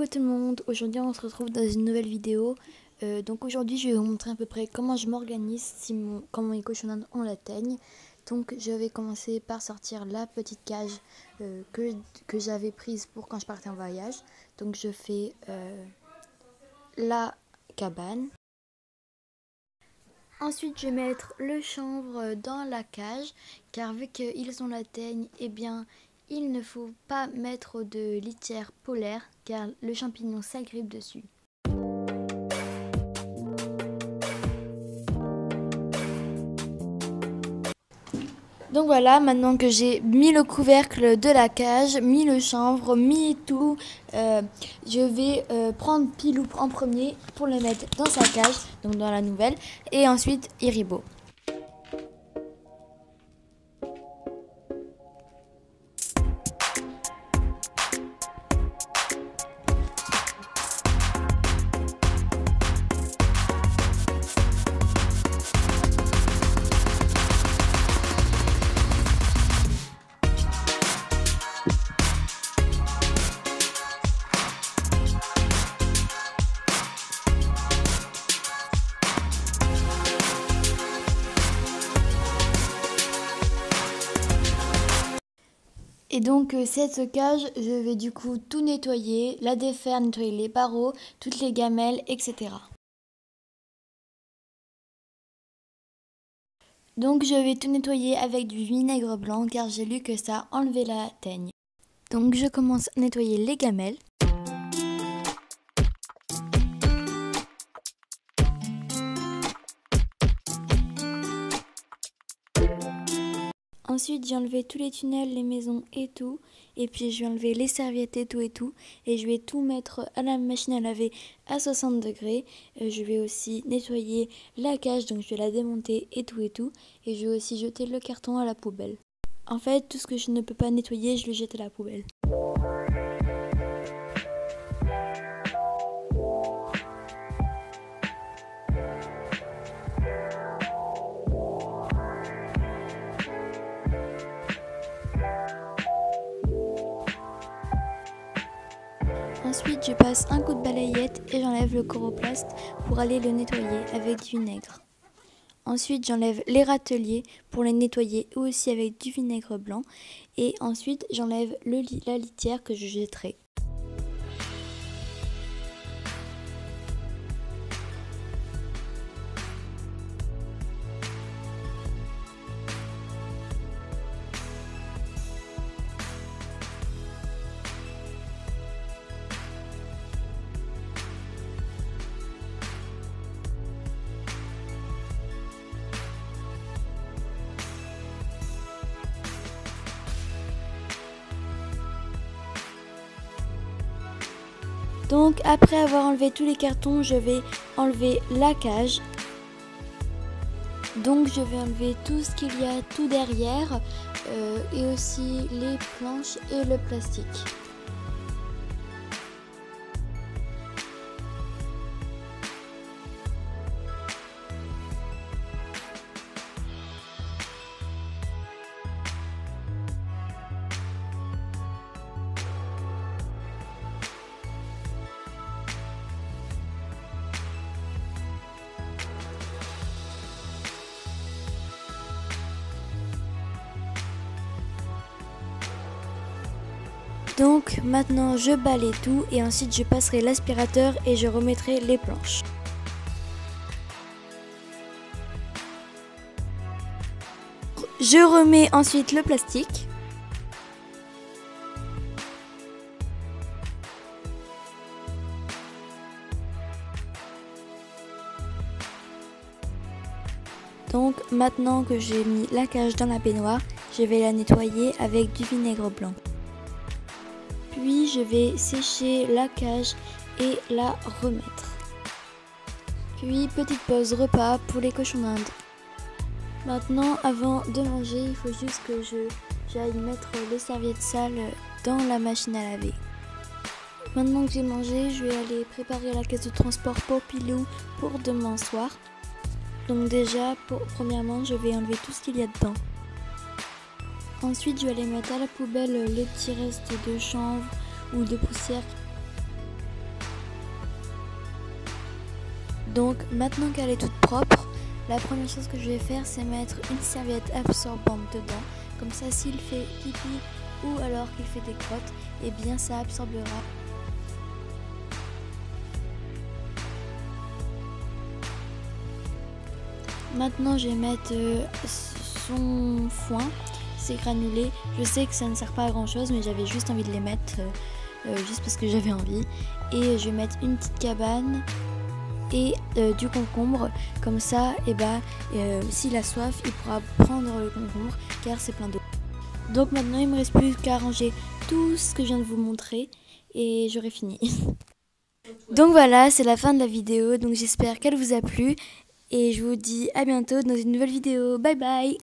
tout le monde, aujourd'hui on se retrouve dans une nouvelle vidéo. Donc aujourd'hui je vais vous montrer à peu près comment je m'organise quand mes cochonnades ont la teigne. Donc je vais commencer par sortir la petite cage que j'avais prise pour quand je partais en voyage. Donc je fais la cabane. Ensuite je vais mettre le chanvre dans la cage car vu qu'ils ont la teigne, eh bien il ne faut pas mettre de litière polaire car le champignon s'agrippe dessus. Donc voilà, maintenant que j'ai mis le couvercle de la cage, mis le chanvre, mis tout, je vais prendre Pilou en premier pour le mettre dans sa cage, donc dans la nouvelle, et ensuite Iribo. Et donc cette cage, je vais du coup tout nettoyer, la défaire, nettoyer les barreaux, toutes les gamelles, etc. Donc je vais tout nettoyer avec du vinaigre blanc car j'ai lu que ça enlevait la teigne. Donc je commence à nettoyer les gamelles. Ensuite, j'ai enlevé tous les tunnels, les maisons et tout. Et puis, je vais enlever les serviettes et tout et tout. Et je vais tout mettre à la machine à laver à 60 degrés. Je vais aussi nettoyer la cage, donc je vais la démonter et tout et tout. Et je vais aussi jeter le carton à la poubelle. En fait, tout ce que je ne peux pas nettoyer, je le jette à la poubelle. Ensuite, je passe un coup de balayette et j'enlève le coroplaste pour aller le nettoyer avec du vinaigre. Ensuite, j'enlève les râteliers pour les nettoyer aussi avec du vinaigre blanc. Et ensuite, j'enlève la litière que je jetterai. Donc après avoir enlevé tous les cartons, je vais enlever la cage. Donc je vais enlever tout ce qu'il y a tout derrière et aussi les planches et le plastique. Donc maintenant je balaye tout et ensuite je passerai l'aspirateur et je remettrai les planches. Je remets ensuite le plastique. Donc maintenant que j'ai mis la cage dans la baignoire, je vais la nettoyer avec du vinaigre blanc. Puis je vais sécher la cage et la remettre. Puis petite pause repas pour les cochonnades. Maintenant, avant de manger, il faut juste que j'aille mettre les serviettes sales dans la machine à laver. Maintenant que j'ai mangé, je vais aller préparer la caisse de transport pour Pilou pour demain soir. Donc déjà, premièrement, je vais enlever tout ce qu'il y a dedans. Ensuite, je vais aller mettre à la poubelle les petits restes de chanvre ou de poussière. Donc maintenant qu'elle est toute propre, la première chose que je vais faire, c'est mettre une serviette absorbante dedans. Comme ça, s'il fait pipi ou alors qu'il fait des crottes, eh bien ça absorbera. Maintenant, je vais mettre son foin, ses granulés. Je sais que ça ne sert pas à grand chose, mais j'avais juste envie de les mettre, juste parce que j'avais envie. Et je vais mettre une petite cabane et du concombre. Comme ça, s'il a soif, il pourra prendre le concombre car c'est plein d'eau. Donc maintenant, il me reste plus qu'à ranger tout ce que je viens de vous montrer et j'aurai fini. Donc voilà, c'est la fin de la vidéo. Donc j'espère qu'elle vous a plu. Et je vous dis à bientôt dans une nouvelle vidéo. Bye bye!